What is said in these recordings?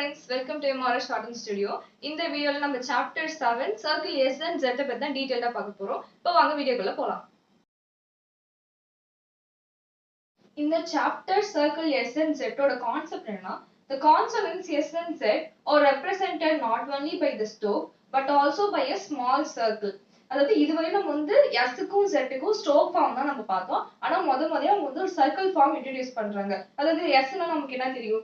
friends, welcome to MRS Shorten Studio. இந்த வீடியோல நம்ம chapter 7 circle S and Z பத்தி தான் டீடைலா பார்க்க போறோம். இப்போ வாங்க வீடியோக்குள்ள போலாம். இந்த chapter circle S and Z ஓட கான்செப்ட் என்னன்னா, the consonants S and Z are represented not only by the stroke but also by a small circle. அதாவது இதுவரை நம்ம வந்து S-க்கும் Z-க்கும் ஸ்ட்ரோக் ஃபார்ம் தான் நம்ம பார்த்தோம். ஆனா முதல்ல அவங்க வந்து ஒரு சர்க்கிள் ஃபார்ம் இன்ட்ரோடியூஸ் பண்றாங்க. அதாவது S-னா நமக்கு என்ன தெரியும்?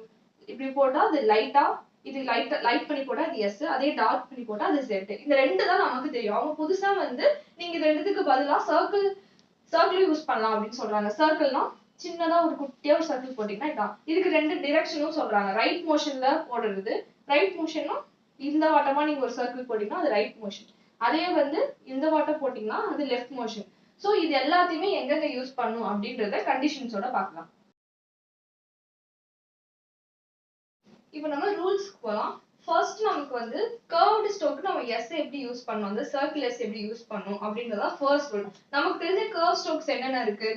இப்படி போட்டா அது லைட்டா இது லைட் பண்ணி போட்டா அது எஸ், அதே டார்க் பண்ணி போட்டா அது Z. இந்த ரெண்டு தான் நமக்கு தெரியும். அவங்க புதுசா வந்து நீங்க இது ரெண்டுத்துக்கு பதிலா சர்க்கிள் யூஸ் பண்ணலாம் அப்படின்னு சொல்றாங்க. சர்க்கிள்னா சின்னதா ஒரு குட்டியா ஒரு சர்க்கிள் போட்டீங்கன்னா இதான். இதுக்கு ரெண்டு டிரெக்ஷனும் சொல்றாங்க. ரைட் மோஷன்ல போடுறது. ரைட் மோஷன்னா இந்த வாட்டமா நீங்க ஒரு சர்க்கிள் போட்டீங்கன்னா அது ரைட் மோஷன். அதே வந்து இந்த வாட்டம் போட்டீங்கன்னா அது லெஃப்ட் மோஷன். சோ இது எல்லாத்தையுமே எங்கெங்க யூஸ் பண்ணும் அப்படின்றத கண்டிஷன்ஸோட பார்க்கலாம். இப்போ நம்ம ரூல்ஸ்க்கு போலாம். ஃபர்ஸ்ட் நமக்கு வந்து கர்வ்டு ஸ்ட்ரோக் நம்ம எஸ் எப்படி யூஸ் பண்ணோம், அந்த சர்க்கிள் எஸ் எப்படி யூஸ் பண்ணோம் அப்படின்றதா ஃபர்ஸ்ட் ரூல். நமக்கு தெரிஞ்ச கர்வ் ஸ்ட்ரோக்ஸ் என்னென்ன இருக்கு?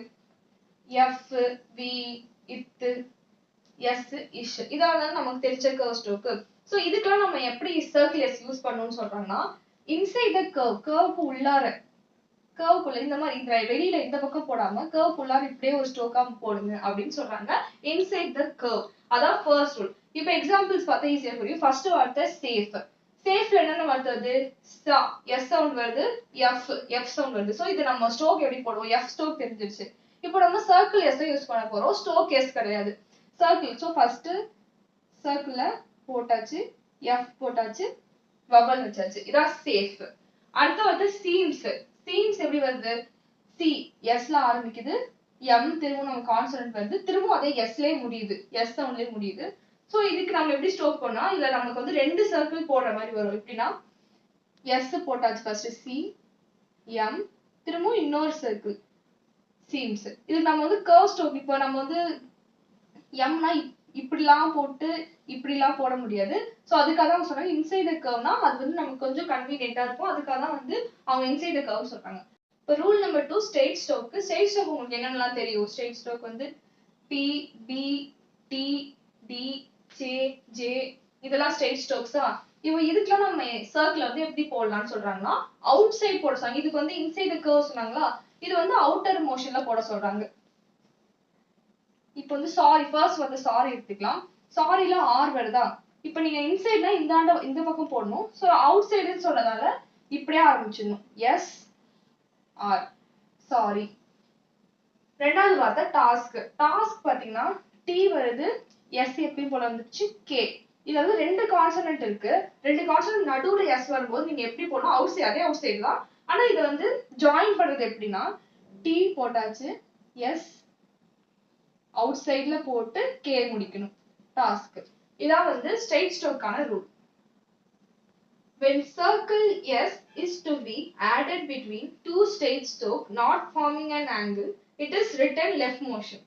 எஃப், வி, இத், எஸ், இஷ். இதான் நமக்கு தெரிஞ்ச கர்வ் ஸ்ட்ரோக். சோ இதுக்கெல்லாம் நம்ம எப்படி சர்க்கிள் எஸ் யூஸ் பண்ணணும்னு சொல்றாங்கன்னா, இன்சைட் த கர்வ்க்கு உள்ளார கர்வ்க்குள்ள இந்த மாதிரி இந்த வெளியில இந்த பக்கம் போடாம கர்வ்க்குள்ளார இப்படியே ஒரு ஸ்ட்ரோக்கா போடுங்க அப்படின்னு சொல்றாங்க. Inside the curve. அதான் ஃபர்ஸ்ட் ரூல். இப்போ எக்ஸாம்பிள்ஸ் பார்த்தா ஈஸியா புரியும். ஃபர்ஸ்ட் வார்த்தை சேஃப். சேஃப்ல என்னென்ன வார்த்தை வருது? எஸ் சவுண்ட் வருது, எஃப் சவுண்ட் வருது. சோ இது நம்ம ஸ்ட்ரோக் எப்படி போடுவோம்? எஃப் ஸ்ட்ரோக் தெரிஞ்சிருச்சு. இப்போ நம்ம சர்க்கிள் எஸ் யூஸ் பண்ண போறோம். ஸ்ட்ரோக் எஸ் கிடையாது, சர்க்கிள். சோ ஃபர்ஸ்ட் சர்க்கிள்ல போட்டாச்சு, எஃப் போட்டாச்சு, வவல் வச்சாச்சு. இதான் சேஃப். அடுத்து வந்து சீம்ஸ். சீம்ஸ் எப்படி வருது? சி எஸ்ல ஆரம்பிக்குது, எம் திரும்ப நம்ம கான்சனன்ட் வருது, திரும்ப அதே எஸ்லயே முடியுது, எஸ் சவுண்ட்லயே முடியுது. சோ இதுக்கு நம்ம எப்படி ஸ்ட்ரோக் பண்ணா, இதுல நமக்கு வந்து ரெண்டு சர்க்கிள் போடுற மாதிரி வரும். எப்படின்னா எஸ் போட்டாச்சு ஃபர்ஸ்ட், சி எம், திரும்ப இன்னொரு சர்க்கிள் சீம்ஸ். இதுக்கு நம்ம வந்து கர்வ் ஸ்ட்ரோக். இப்போ நம்ம வந்து எம்னா இப்படிலாம் போட்டு இப்படிலாம் போட முடியாது. சோ அதுக்காக தான் சொன்னாங்க இன்சைட் த கர்வ்னா அது வந்து நமக்கு கொஞ்சம் கன்வீனியன்ட்டா இருக்கும். அதுக்காக தான் வந்து அவங்க இன்சைட் த கர்வ் சொல்றாங்க. இப்போ rule number 2 straight stroke. Straight stroke உங்களுக்கு என்னென்னலாம் தெரியும்? ஸ்ட்ரெயிட் ஸ்ட்ரோக் வந்து P, B, T, D, J, J, இதெல்லாம் ஸ்ட்ரெயிட் ஸ்ட்ரோக்ஸா. இப்போ இதுக்கெல்லாம் நம்ம சர்க்கிள் வந்து எப்படி போடலாம்னு சொல்றாங்கன்னா, அவுட் சைட் போட சொல்றாங்க. இதுக்கு வந்து இன்சைட் த கர்வ் சொன்னாங்களா, இது வந்து அவுட்டர் மோஷன்ல போட சொல்றாங்க. இப்போ வந்து சாரி, ஃபர்ஸ்ட் வந்து சாரி எடுத்துக்கலாம். சாரில ஆர் வருதா? இப்போ நீங்க இன்சைட்னா இந்த பக்கம் போடணும். சோ அவுட் சைடுன்னு சொல்றதால இப்படியே ஆரம்பிச்சிடணும். S R, sorry. ரெண்டாவது வார்த்தை டாஸ்க். டாஸ்க் பாத்தீங்கன்னா டி வருது, எஸ் எப்பயும் போல வந்துச்சு, கே. இதுல வந்து ரெண்டு கான்சனன்ட் இருக்கு. ரெண்டு கான்சனன்ட் நடுவுல எஸ் வரும்போது நீங்க எப்படி போடணும்? அவுட் சைடு, அதே அவுட் சைடு தான். ஆனா இதை வந்து ஜாயின் பண்றது எப்படின்னா, டி போட்டாச்சு, எஸ் அவுட் சைட்ல போட்டு கே முடிக்கணும். டாஸ்க். இதான் வந்து ஸ்ட்ரெயிட் ஸ்ட்ரோக்கான rule. When circle S is to be added between two straight strokes not forming an angle, it is written left motion.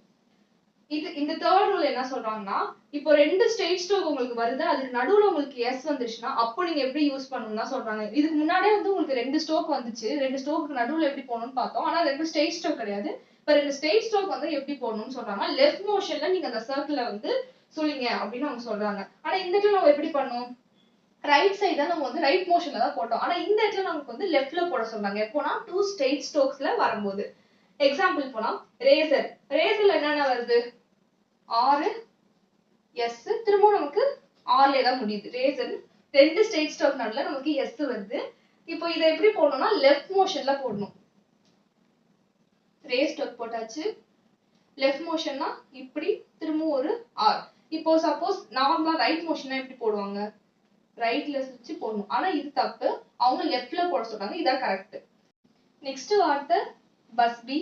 இந்த தேர்ட் ரூல் என்ன சொல்றாங்கன்னா, இப்போ ரெண்டு ஸ்ட்ரெயிட் ஸ்ட்ரோக் உங்களுக்கு வருது, அதுக்கு நடுவுல உங்களுக்கு எஸ் வந்துச்சுன்னா அப்போ நீங்க எப்படி யூஸ் பண்ணணும்னா சொல்றாங்க. இதுக்கு முன்னாடியே வந்து உங்களுக்கு ரெண்டு ஸ்ட்ரோக் வந்துச்சு, ரெண்டு ஸ்ட்ரோக்கு நடுவுல எப்படி போகணும்னு பார்த்தோம். ஆனா ரெண்டு ஸ்ட்ரெயிட் ஸ்ட்ரோக் கிடையாது. இப்போ ரெண்டு ஸ்ட்ரெயிட் ஸ்ட்ரோக் வந்து எப்படி போடணும்னு சொல்றாங்க. லெஃப்ட் மோஷன்ல நீங்க அந்த சர்க்கிளை வந்து சொல்லுங்க அப்படின்னு அவங்க சொல்றாங்க. ஆனா இந்த இடத்துல நம்ம எப்படி பண்ணோம்? ரைட் சைடு தான் நம்ம வந்து ரைட் மோஷன்ல தான் போட்டோம். ஆனா இந்த இடத்துல நமக்கு வந்து லெஃப்ட்ல போட சொல்றாங்க. எப்போனா டூ ஸ்ட்ரெயிட் ஸ்ட்ரோக்ஸ்ல வரும்போது. எக்ஸாம்பிள் போலாம். ரேசர். ரேசர்ல என்னென்ன வருது? ஆர், எஸ், திரும்ப நமக்கு ஆர்ல தான் முடியுது. ரேசர் ரெண்டு ஸ்ட்ரெயிட் ஸ்ட்ரோக் நடுவுல நமக்கு எஸ் வருது. இப்போ இதை எப்படி போடணும்னா லெஃப்ட் மோஷன்ல போடணும். ரேஸ் ஸ்ட்ரோக் போட்டாச்சு, லெஃப்ட் மோஷன்னா இப்படி, திரும்ப ஒரு ஆர். இப்போ சப்போஸ் நார்மலா ரைட் மோஷன்னா எப்படி போடுவாங்க? ரைட்ல வச்சு போடணும். ஆனா இது தப்பு, அவங்க லெஃப்ட்ல போட சொல்றாங்க. இதான் கரெக்ட். நெக்ஸ்ட் வார்த்தை பஸ் பி.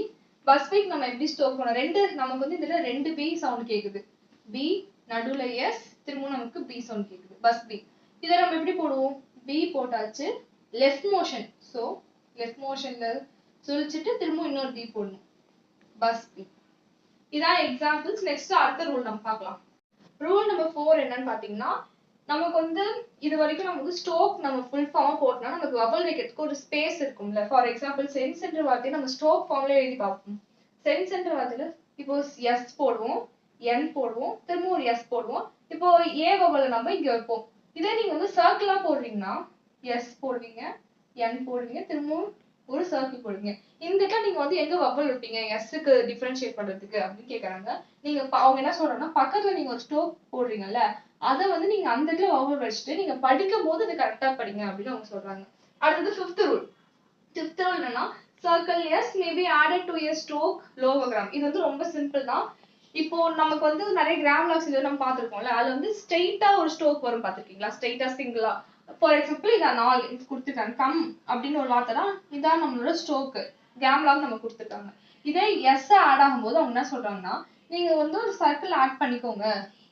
பஸ் பிக்கு நம்ம எப்படி ஸ்ட்ரோக் பண்ணோம்? ரெண்டு நமக்கு வந்து இதுல ரெண்டு பி சவுண்ட் கேக்குது. பி நடுவுல எஸ், திரும்ப நமக்கு பி சவுண்ட் கேக்குது. Bus P. இதை நம்ம எப்படி போடுவோம்? பி போட்டாச்சு, லெஃப்ட் மோஷன். சோ லெஃப்ட் மோஷன்ல சுழிச்சிட்டு திரும்ப இன்னொரு பி போடணும். Bus P. இதான் எக்ஸாம்பிள்ஸ். நெக்ஸ்ட் அடுத்த ரூல் நம்ம பார்க்கலாம். ரூல் நம்பர் 4 என்னன்னு பாத்தீங்கன்னா, நமக்கு வந்து இது வரைக்கும் நம்ம வந்து ஸ்ட்ரோக் நம்ம ஃபுல் ஃபார்மா போட்டோம்னா நமக்கு வவல் வைக்கிறதுக்கு ஒரு ஸ்பேஸ் இருக்கும்ல. ஃபார் எக்ஸாம்பிள் சென்ஸ் என்ற வார்த்தையை நம்ம ஸ்ட்ரோக் ஃபார்ம்ல எழுதி பார்ப்போம். சென்ஸ் என்ற வார்த்தையில இப்போ எஸ் போடுவோம், n போடுவோம், திரும்ப ஒரு s போடுவோம். இப்போ a vowel நம்ம இங்க வைப்போம். இதே நீங்க வந்து சர்க்கிளா போடுறீங்கன்னா s போடுவீங்க, n போடுவீங்க, திரும்பவும் ஒரு சர்க்கிள் போடுவீங்க. இந்த இடத்துல நீங்க வந்து எங்க vowel வைப்பீங்க s க்கு டிஃபரன்ஷியேட் பண்றதுக்கு அப்படின்னு கேக்குறாங்க. நீங்க அவங்க என்ன சொல்றாங்கன்னா பக்கத்துல நீங்க ஒரு ஸ்டோக் போடுறீங்கல்ல, அத வந்து நீங்க அந்த இடத்துல vowel வச்சுட்டு நீங்க படிக்கும் போது இது கரெக்டா படிங்க அப்படின்னு அவங்க சொல்றாங்க. அடுத்தது ஃபிஃப்த் ரூல். ஃபிஃப்த் ரூல் என்னன்னா circle s may be added to a stroke logogram. இது வந்து ரொம்ப சிம்பிள் தான். இப்போ நமக்கு வந்து நிறைய கிராம் லாக்ஸ் இது நம்ம பார்த்திருக்கோம்ல, அதுல வந்து ஸ்ட்ரெயிட்டா ஒரு ஸ்ட்ரோக் வரும் பார்த்திருக்கீங்களா, ஸ்ட்ரெயிட்டா சிங்கிளா. ஃபார் எக்ஸாம்பிள் இதான் 4 இது கொடுத்துருக்காங்க, கம் அப்படின்னு ஒரு வார்த்தை தான், இதான் நம்மளோட ஸ்ட்ரோக் கிராம் லாக் நம்ம கொடுத்துருக்காங்க. இதே எஸ் ஆட் ஆகும்போது அவங்க என்ன சொல்றாங்கன்னா நீங்க வந்து ஒரு சர்க்கிள் ஆட் பண்ணிக்கோங்க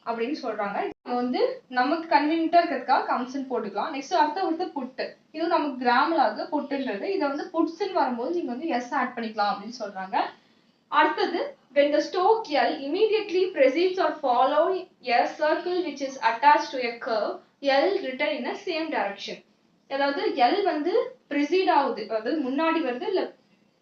அப்படின்னு சொல்றாங்க. வந்து நமக்கு கன்வீனியன்ட்டா இருக்கிறதுக்காக கம்ஸ்ன்னு போட்டுக்கலாம். நெக்ஸ்ட் அடுத்த வந்து புட்டு, இது நமக்கு கிராமலாக புட்டுன்றது, இதை வந்து புட்ஸ்ன்னு வரும்போது நீங்க வந்து எஸ் ஆட் பண்ணிக்கலாம் அப்படின்னு சொல்றாங்க. அடுத்தது when the stroke L immediately precedes or follow a circle which is attached to a curve L written in a same direction. அதாவது L வந்து precede ஆகுது, அதாவது முன்னாடி வருது இல்ல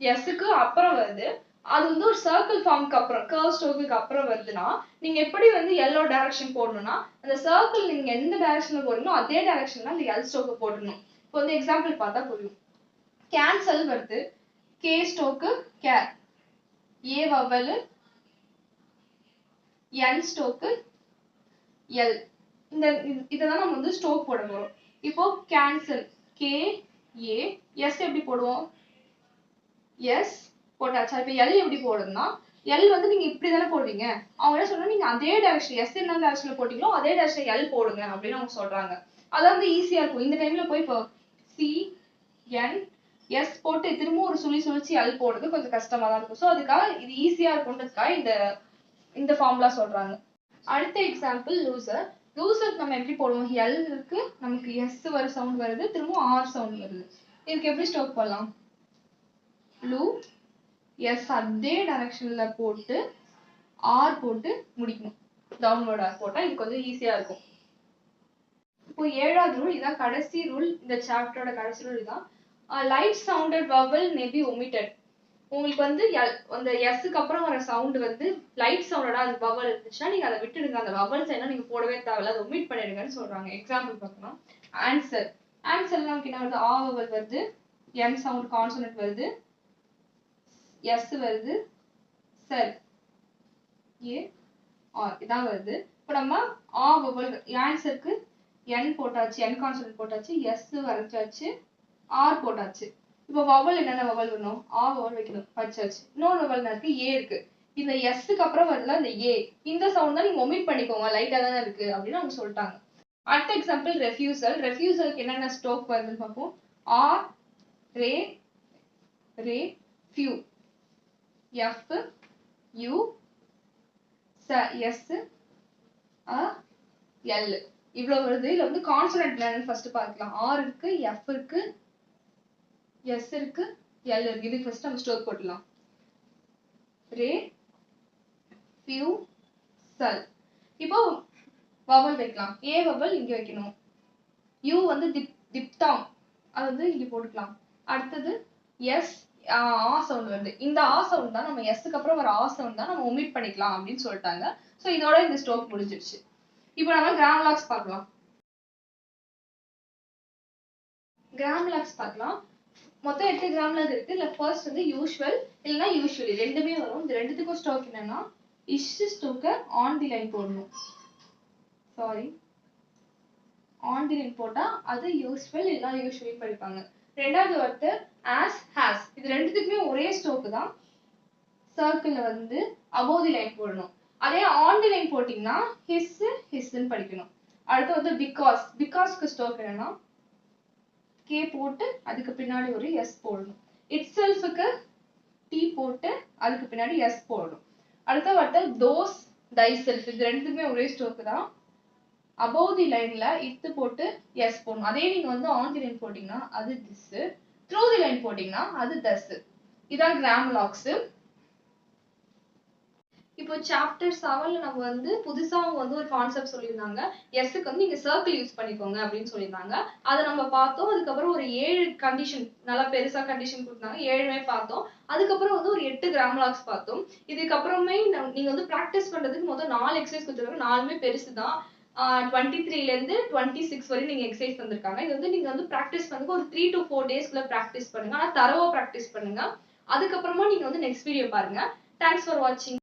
S க்கு அப்புறம் வருது, அது வந்து ஒரு சர்க்கிள் ஃபார்முக்கு அப்புறம் கர்வ் ஸ்ட்ரோக்குக்கு அப்புறம் வருதுன்னா நீங்க எப்படி வந்து எல்லோ டைரக்ஷன் போடணும்னா அந்த சர்க்கிள் நீங்க எந்த டைரக்ஷன்ல போறீங்களோ அதே டைரக்ஷன்ல அந்த எல் ஸ்ட்ரோக்கு போடணும். இப்போ வந்து எக்ஸாம்பிள் பார்த்தா புரியும். கேன்சல் வருது, கே ஸ்ட்ரோக்கு கேர், ஏ வவல், என் ஸ்ட்ரோக்கு எல், இந்த இதெல்லாம் நம்ம வந்து ஸ்ட்ரோக் போட போறோம். இப்போ கேன்சல் கே ஏ, எஸ் எப்படி போடுவோம், எஸ் போட்டாச்சா. இப்ப எல் எப்படி போடுறதுன்னா எல் வந்து நீங்க இப்படி தானே போடுவீங்க, அவங்க என்ன சொல்றாங்க நீங்க அதே டைரக்ஷன் எஸ் என்ன டைரக்ஷன்ல போட்டீங்களோ அதே டைரக்ஷன் எல் போடுங்க அப்படின்னு அவங்க சொல்றாங்க. அதான் வந்து ஈஸியா இருக்கும். இந்த டைம்ல போய் இப்போ சி என் எஸ் போட்டு திரும்ப ஒரு சுழிச்சு எல் போடுறது கொஞ்சம் கஷ்டமா தான் இருக்கும். ஸோ அதுக்காக இது ஈஸியா இருக்கும்ன்றதுக்காக இந்த ஃபார்முலா சொல்றாங்க. அடுத்த எக்ஸாம்பிள் லூசர். லூசர் நம்ம எப்படி போடுவோம், எல் இருக்கு, நமக்கு எஸ் வர சவுண்ட் வருது, திரும்ப ஆர் சவுண்ட் வருது. இதுக்கு எப்படி ஸ்டோக் பண்ணலாம், லூ எஸ் அதே டைரக்ஷன்ல போட்டு ஆர் போட்டு முடிக்கணும். டவுன்வர்ட் ஆர் போட்டா இது கொஞ்சம் ஈஸியா இருக்கும். இப்போ 7வது ரூல், இதான் கடைசி ரூல், இந்த சாப்டரோட கடைசி ரூல் இதான். Light sounded vowel may be omitted. உங்களுக்கு வந்து அந்த எஸ்க்கு அப்புறம் வர சவுண்ட் வந்து லைட் சவுண்டடா அது வவல் இருந்துச்சுன்னா நீங்க அதை விட்டுடுங்க, அந்த வவல்ஸ் என்ன நீங்க போடவே தேவையில்ல, அதை ஒமிட் பண்ணிடுங்கன்னு சொல்றாங்க. எக்ஸாம்பிள் பார்க்கலாம். ஆன்சர், ஆன்சர் நமக்கு என்ன வருது, ஆ வவல் வருது, எம் சவுண்ட் கான்சனன்ட் வருது, எஸ் வருது, சரி ஏ ஆர் இதான் வருது. இப்போ நம்ம ஆ வவல் ஆன்சருக்கு என் போட்டாச்சு, என் கான்சனன்ட் போட்டாச்சு, எஸ் வரைச்சாச்சு, ஆர் போட்டாச்சு. இப்போ வவல் என்னென்ன வவல் வரணும், ஆ வவல் வைக்கணும், வச்சாச்சு. இன்னொரு வவல் இருக்கு, ஏ இருக்கு. இந்த எஸ்க்கு அப்புறம் வரல இந்த ஏ, இந்த சவுண்ட் தான் நீங்க ஒமிட் பண்ணிக்கோங்க, லைட்டா தானே இருக்கு அப்படின்னு அவங்க சொல்லிட்டாங்க. அடுத்த எக்ஸாம்பிள் ரெஃப்யூசல். ரெஃப்யூசலுக்கு என்னென்ன ஸ்ட்ரோக் வருதுன்னு பார்ப்போம். R ray ray few, F U S L, இவ்வளவு வருது. இதுல வந்து கான்சனன்ட் என்னன்னு ஃபர்ஸ்ட் பார்க்கலாம். ஆர் இருக்கு, எஃப் இருக்கு, எஸ் இருக்கு, எல் இருக்கு. இதுக்கு ஃபர்ஸ்ட் நம்ம ஸ்டோக் போடலாம். ரே ஃபியூ சல். இப்போ வவல் வைக்கலாம். ஏ வவல் இங்க வைக்கணும், யூ வந்து திப்தாங் அது வந்து இங்க போட்டுக்கலாம். அடுத்தது எஸ் ஆ சவுண்ட் வருது, இந்த ஆ சவுண்ட் தான் நம்ம எஸ்க்கு அப்புறம் வர ஆ சவுண்ட் தான் நம்ம ஒமிட் பண்ணிக்கலாம் அப்படின்னு சொல்லிட்டாங்க. ஸோ இதோட இந்த ஸ்ட்ரோக் முடிஞ்சிருச்சு. இப்போ நம்ம கிராம் லாக்ஸ் பார்க்கலாம். கிராம் லாக்ஸ் பார்க்கலாம். மொத்தம் 8 கிராம் லாக் இருக்கு. இல்ல ஃபர்ஸ்ட் வந்து யூஷுவல் இல்லைன்னா யூஷுவலி ரெண்டுமே வரும். இந்த ரெண்டுத்துக்கும் ஸ்ட்ரோக் என்னன்னா இஷ் ஸ்ட்ரோக்கை ஆன் தி லைன் போடணும். சாரி, ஆன் தி லைன் போட்டா அது யூஷுவல் இல்லைன்னா யூஷுவலி படிப்பாங்க. ரெண்டாவது வார்த்தை ஆஸ் ஹாஸ், இது ரெண்டுத்துக்குமே ஒரே ஸ்ட்ரோக் தான். சர்க்கிள்ல வந்து above the line போடணும். அதே ஆன் தி லைன் போட்டீங்கன்னா ஹிஸ் ஹிஸ்ன்னு படிக்கணும். அடுத்து வந்து பிகாஸ், பிகாஸ்க்கு ஸ்ட்ரோக் என்னன்னா கே போட்டு அதுக்கு பின்னாடி ஒரு எஸ் போடணும். இட் செல்ஃபுக்கு டி போட்டு அதுக்கு பின்னாடி எஸ் போடணும். அடுத்த வார்த்தை தோஸ் தை செல்ஃப், இது ரெண்டுத்துக்குமே ஒரே ஸ்ட்ரோக் தான். above the லைன்ல இத்து போட்டு எஸ் போடணும். அதே நீங்க வந்து ஆன் தி லைன் போட்டீங்கன்னா அது திஸ், த்ரூ தி லைன் போட்டீங்கன்னா அது தஸ். இதான் கிராம் லாக்ஸ். இப்போ சாப்டர் 7ல நம்ம வந்து புதுசா அவங்க வந்து ஒரு கான்செப்ட் சொல்லியிருந்தாங்க. எஸ்க்கு வந்து நீங்க சர்க்கிள் யூஸ் பண்ணிக்கோங்க அப்படின்னு சொல்லியிருந்தாங்க. அத நம்ம பார்த்தோம். அதுக்கப்புறம் ஒரு 7 கண்டிஷன் நல்லா பெருசா கண்டிஷன் குடுத்தாங்க. 7மே பார்த்தோம். அதுக்கப்புறம் வந்து ஒரு 8 கிராம் லாக்ஸ் பார்த்தோம். இதுக்கப்புறமே நீங்க வந்து பிராக்டிஸ் பண்றதுக்கு மொத்தம் 4 எக்சர்சைஸ் குடுத்துருக்காங்க. 4மே பெருசு தான். 23ல இருந்து 26 வரையும் நீங்க எக்சர்சைஸ் தந்திருக்காங்க. இது வந்து நீங்க வந்து பிராக்டிஸ் பண்ணதுக்கு ஒரு 3 to 4 டேஸ்க்குள்ள பிராக்டிஸ் பண்ணுங்க. ஆனா தரோவா பிராக்டிஸ் பண்ணுங்க. அதுக்கப்புறமா நீங்க வந்து நெக்ஸ்ட் வீடியோ பாருங்க. தேங்க்ஸ் ஃபார் வாட்சிங்.